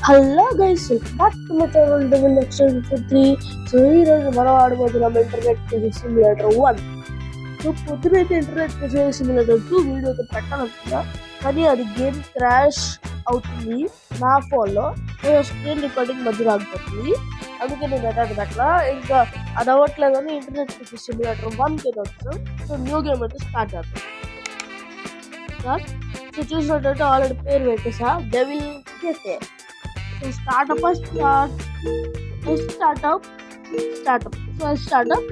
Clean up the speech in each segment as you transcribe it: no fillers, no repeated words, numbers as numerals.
Hello guys, back to my channel Devil Exchange 3. So ఈ రోజు మనం ఆడబోతున్నాం ఇంటర్నెట్ ఫిజిక్స్ సిమ్యులేటర్ 1. సో పొద్దునైతే ఇంటర్నెట్ ఫిజిక్స్ సిమ్యులేటర్ 2 వీడియో అయితే పెట్టాలనుకున్నా, కానీ అది గేమ్ క్రాష్ అవుతుంది నా ఫోన్లో. స్క్రీన్ రికార్డింగ్ మధ్యలో ఆగిపోతుంది, అందుకే నేను అది పెట్టలా. ఇంకా అది అవ్వట్లేదని ఇంటర్నెట్ ఫిజిక్స్ సిమ్యులేటర్ 1కి అయితే వచ్చాను. సో న్యూ గేమ్ అయితే స్టార్ట్ చేస్తాం. సో చూసినట్టయితే ఆల్రెడీ పేరు పెట్టేసా, డెవిల్ కేఫే. So startup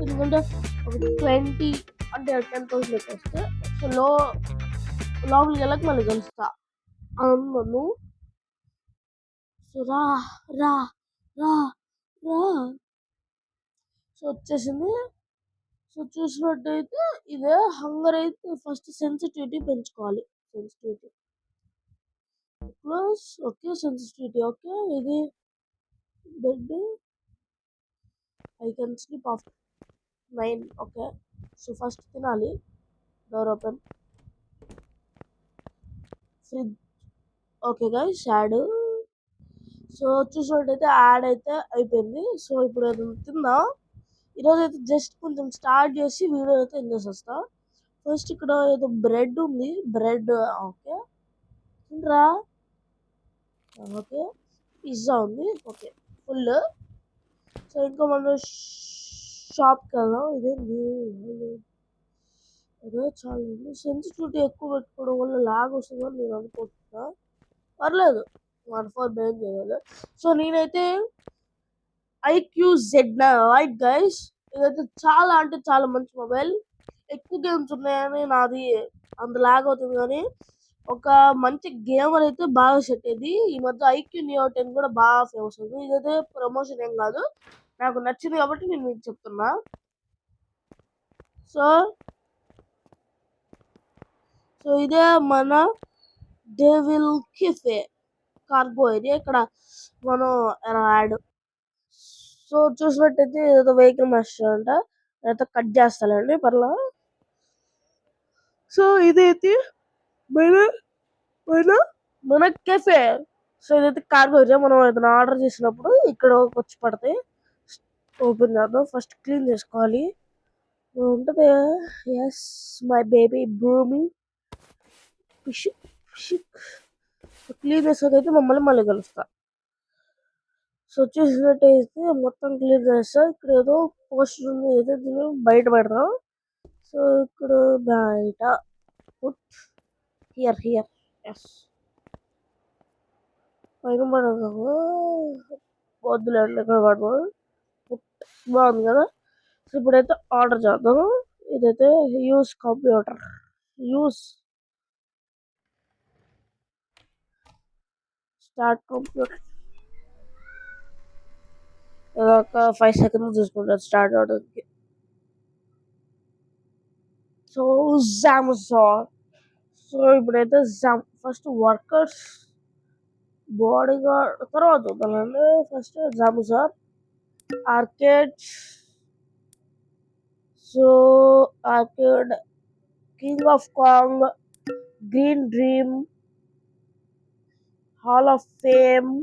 ఎందుకంటే ఒక 20 అంటే 10,000 వస్తే సో లోపలికి వెళ్ళక మళ్ళీ కలుస్తా అన్నాను. సో రా రా రా రా సో వచ్చేసింది. సో చూసినట్టయితే ఇదే హంగర్ అయితే ఫస్ట్ సెన్సిటివిటీ పెంచుకోవాలి. Sensitivity plus okay, sensitivity okay. ఇది bed I can sleep off 9. Okay, so first తినాలి. Door open. Fridge okay guys, add. So చూసినట్టయితే యాడ్ అయితే అయిపోయింది. సో ఇప్పుడు అది తిందాం. ఈరోజు అయితే జస్ట్ కొంచెం స్టార్ట్ చేసి వీడియో అయితే ఎంజాయ్ చేస్తా. ఫస్ట్ ఇక్కడ ఏదో బ్రెడ్ ఉంది, బ్రెడ్ ఓకే తింటరా. ఓకే, పిజ్జా ఉంది ఓకే ఫుల్. సో ఇంకా మనం షాప్కి వెళ్దాం. అదే చాలా సెన్సిటివిటీ ఎక్కువ పెట్టుకోవడం వల్ల లాగ్ వస్తుందని నేను అనుకుంటున్నా. పర్లేదు, 1 4 బ్యాన్ చేయాలి. సో నేనైతే IQZ9 గైస్. ఇదైతే చాలా అంటే చాలా మంచి మొబైల్. ఎక్కువ గేమ్స్ ఉన్నాయని నాది అంత లాగ్ అవుతుంది, కానీ ఒక మంచి గేమర్ అయితే బాగా సెట్ అయ్యింది. ఈ మధ్య IQ Neo 10 కూడా బాగా ఫేమస్ అవుతుంది. ఇదైతే ప్రమోషన్ ఏం కాదు, నాకు నచ్చింది కాబట్టి నేను మీకు చెప్తున్నా. సో ఇదే మన డెవిల్ కెఫే కార్గో ఏరియా. ఇక్కడ మనం యాడ్. సో చూసినట్టయితే ఏదో వెహికల్ మాస్టర్ అంట, అయితే కట్ చేస్తానండి పర్లా. సో ఇదైతే మన మన మన కెఫే. సో ఇదైతే కార్గో ఏరియా. మనం ఏదైనా ఆర్డర్ చేసినప్పుడు ఇక్కడ వచ్చి పడతాయి. ఓపెన్ చేద్దాం. ఫస్ట్ క్లీన్ చేసుకోవాలి ఉంటుంది. ఎస్ మై బేబీ భూమి. క్లీన్ చేసుకోకైతే మళ్ళీ కలుస్తా. సో చూసినట్టయితే మొత్తం క్లీన్ చేస్తా. ఇక్కడ ఏదో పోస్టర్ ఉంది, అయితే దీన్ని బయట పెడదాం. సో ఇక్కడ బయట పుట్ హియర్ ఎస్ పైన పడదాము. వద్దులేండి, ఇక్కడ పడదాం. బాగుంది కదా. సో ఇప్పుడైతే ఆర్డర్ చేద్దాం. ఇదైతే use computer use start computer. ఒక 5 సెకండ్స్ చూసుకుంటారు స్టార్ట్ అవడానికి. సో జామ్సార్. సో ఇప్పుడైతే ఫస్ట్ వర్కర్స్ బాడీ గార్డ్ తర్వాత చూద్దామండి. ఫస్ట్ జామ్సార్ arcades. So arcade King of Kong, green dream, hall of fame,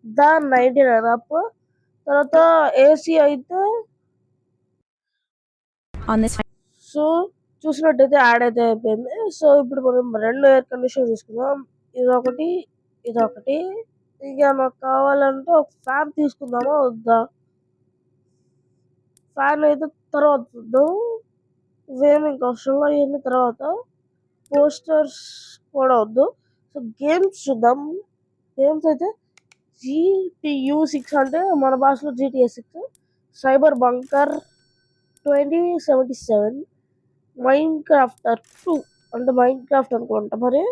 the 99 up. తర్వాత ఏసీ అయితే సో చూసినట్టయితే యాడ్ అయితే అయిపోయింది. సో ఇప్పుడు మనం 2 ఎయిర్ కండిషన్ తీసుకుందాం. ఇదొకటి ఇక నాకు కావాలంటే ఒక ఫ్యాన్ తీసుకుందామా వద్దా. ఫ్యాన్ అయితే తర్వాత చూద్దాం, ఇవేమి అవసరం అవన్నీ తర్వాత. పోస్టర్స్ కూడా వద్దు. సో గేమ్స్ చూద్దాం. గేమ్స్ అయితే GTU 6 అంటే మన భాషలో GTA 6, cyber bunker 2077, mind crafter 2 అంటే మైండ్ క్రాఫ్ట్ అనుకుంటా మరి.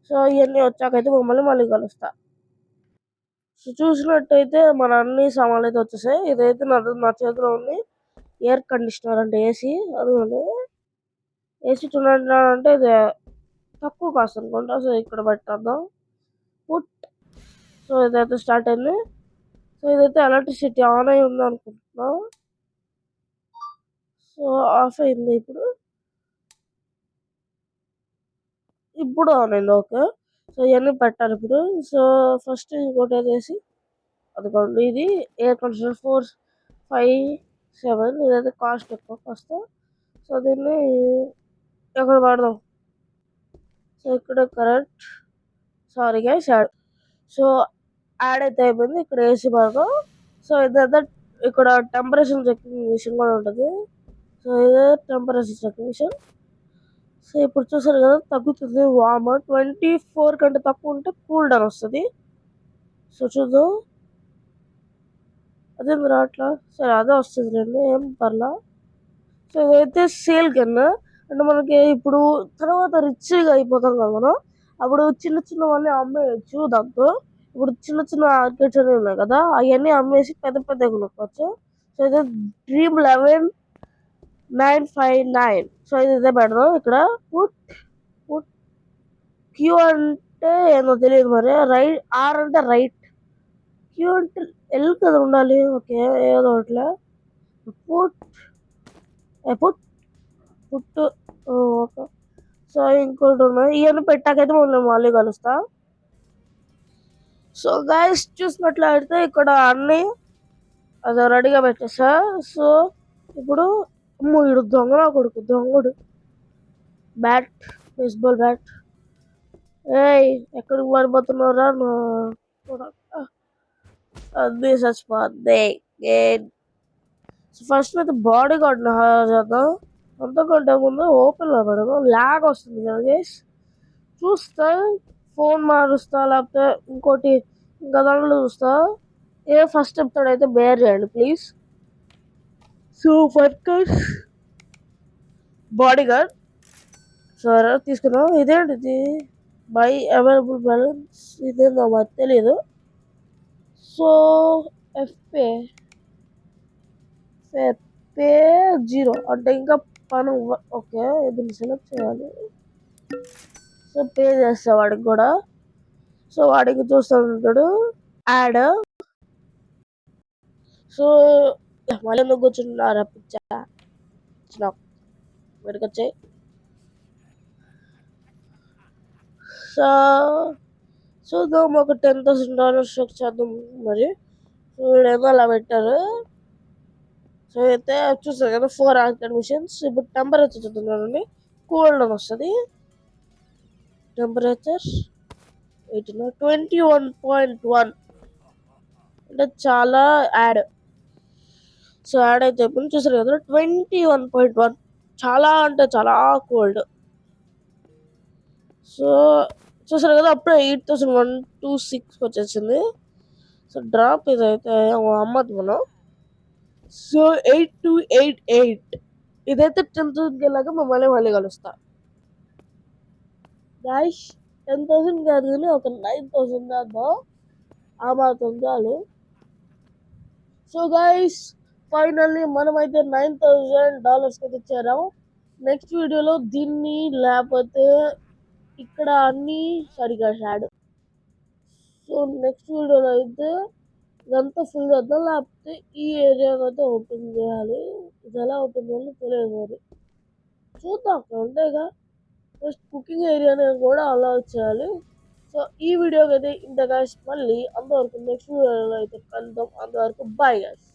సో ఇవన్నీ వచ్చాకైతే మళ్ళీ కలుస్తా. సో చూసినట్టయితే మన అన్ని సామాన్లు అయితే వచ్చేసాయి. ఇదైతే నా చేతిలో ఉంది ఎయిర్ కండిషనర్ అంటే ఏసీ. అది ఉంది ఏసీ 299 అంటే ఇది తక్కువ కాస్ట్ అనుకుంటా. సో ఇక్కడ పెట్టేద్దాం పుట్. సో ఇదైతే స్టార్ట్ అయింది. సో ఇదైతే ఎలక్ట్రిసిటీ ఆన్ అయి ఉంది అనుకుంటున్నా. సో ఆఫ్ అయింది ఇప్పుడు ఆన్ అయింది. ఓకే, సో ఇవన్నీ పెట్టాలి ఇప్పుడు. సో ఫస్ట్ ఇంకోటి వేసి అదిగోండి ఇది ఎయిర్ కండిషనర్ 457 ఇదైతే కాస్ట్ ఎక్కువ కాస్ట్. సో దీన్ని ఎక్కడ వాడదాం. సో ఇక్కడ correct sorry guys add. So add అయితే అయిపోయింది. ఇక్కడ ఏసీ భాగం. సో ఇదైతే ఇక్కడ టెంపరేచర్ చెకింగ్ మిషన్ కూడా ఉంటుంది. సో ఇదే టెంపరేచర్ చెకింగ్ మిషన్. సో ఇప్పుడు చూసారు కదా తగ్గుతుంది వామ్ 24 కంటే తక్కువ ఉంటే కూల్ డౌన్ వస్తుంది. సో చూద్దాం అదే మీరు అట్లా సరే అదే వస్తుంది రండి ఏం పర్లా. సో ఇదైతే సేల్ కన్నా అంటే మనకి ఇప్పుడు తర్వాత రిచ్గా అయిపోతాం కదా మనం. అప్పుడు చిన్న చిన్నవన్నీ అమ్మేయచ్చు దాంతో. ఇప్పుడు చిన్న చిన్న ఆర్కెట్స్ అనేవి ఉన్నాయి కదా అవన్నీ అమ్మేసి పెద్ద పెద్ద కొనుక్కోవచ్చు. సో ఇది డ్రీమ్ 11959. సో ఇదే పెడదాం ఇక్కడ. పుట్ పుట్ క్యూ అంటే ఏమో తెలియదు మరి. రైట్ ఆర్ అంటే రైట్, క్యూ అంటే ఎల్ కదా ఉండాలి. ఓకే ఏదో అట్లా పుట్ పుట్ పుట్టు ఓకే. సో ఇంకోటి ఉన్నాయి ఇవన్నీ పెట్టాకైతే మనం మళ్ళీ కలుస్తా. సో గైస్ చూసినట్లయితే ఇక్కడ అన్ని అది రెడీగా పెట్టేసా. సో ఇప్పుడు ఇడు దొంగ కొడుకు దొంగడు బ్యాట్ బేస్బాల్ బ్యాట్. ఏయ్ ఎక్కడికి పడిపోతున్నారా అది చచ్చిపోద్ది. ఫస్ట్ అయితే బాడీ గార్డ్ చేద్దాం. అంతకంటే ముందు ఓపెన్ లో పెడదాం. లాగ్ వస్తుంది కదా గైస్. చూస్తా ఫోన్ మారుస్తా లేకపోతే ఇంకోటి ఇంకా దాంట్లో చూస్తా. ఏ ఫస్ట్ ఎపిసోడ్ అయితే బేర్ చేయండి please. So workers body gourd సరే తీసుకున్నాం. ఇదేంటిది బై అవైలబుల్ బ్యాలెన్స్ ఇదేందో మాకు తెలియదు. సో ఎఫ్పే పే 0 అంటే ఇంకా పని ఓకే దీన్ని సెలెక్ట్ చేయాలి. సో పే చేస్తా వాడికి కూడా. సో వాడికి చూస్తూ ఉంటాడు యాడ్. సో మళ్ళీ ఎందుకు కూర్చున్నారా పిచ్చా వీడికి వచ్చాయి. సో చూద్దాం ఒక $10,000 స్ట్రక్ చేద్దాం మరి. సో వీడేమో అలా పెట్టారు. సో అయితే చూస్తారు కదా 4 ఆర్కేడ్ మిషన్స్. ఇప్పుడు టెంపరేచర్ చూద్దామండి. కూల్ డౌన్ వస్తుంది. టెంపరేచర్ 21.1 అంటే చాలా యాడ్. సో యాడ్ అయితే ఇప్పుడు చూసారు కదా 21.1 చాలా అంటే చాలా కోల్డ్. సో చూసారు కదా అప్పుడే 8,126 వచ్చేసింది. సో డ్రాప్ ఇదైతే అమ్మద్దు మనం. సో 8288 ఇదైతే 10,000 వెళ్ళాక మళ్ళీ కలుస్తా గాయ్స్. 10,000 కాదు కానీ ఒక 9,000 దాకా ఆ మాత్రం చాలు. సో గైస్ ఫైనల్లీ మనమైతే $9,000 అయితే ఇచ్చారాము. నెక్స్ట్ వీడియోలో దీన్ని లేకపోతే ఇక్కడ అన్ని సరిగా షాడ్. సో నెక్స్ట్ వీడియోలో అయితే ఇదంతా ఫుల్ చేద్దాం లేకపోతే ఈ ఏరియా అయితే ఓపెన్ చేయాలి. ఇది ఎలా ఓపెన్ చేయాలో తెలియదు మరి చూద్దాం. అంతేగా ఫస్ట్ కుకింగ్ ఏరియాని కూడా అలా చేయాలి. సో ఈ వీడియోకి అయితే ఇంత గాయ్స్. మళ్ళీ అంతవరకు నెక్స్ట్ వీడియోలో అయితే కలుద్దాం. అంతవరకు బాయ్ గాయ్స్.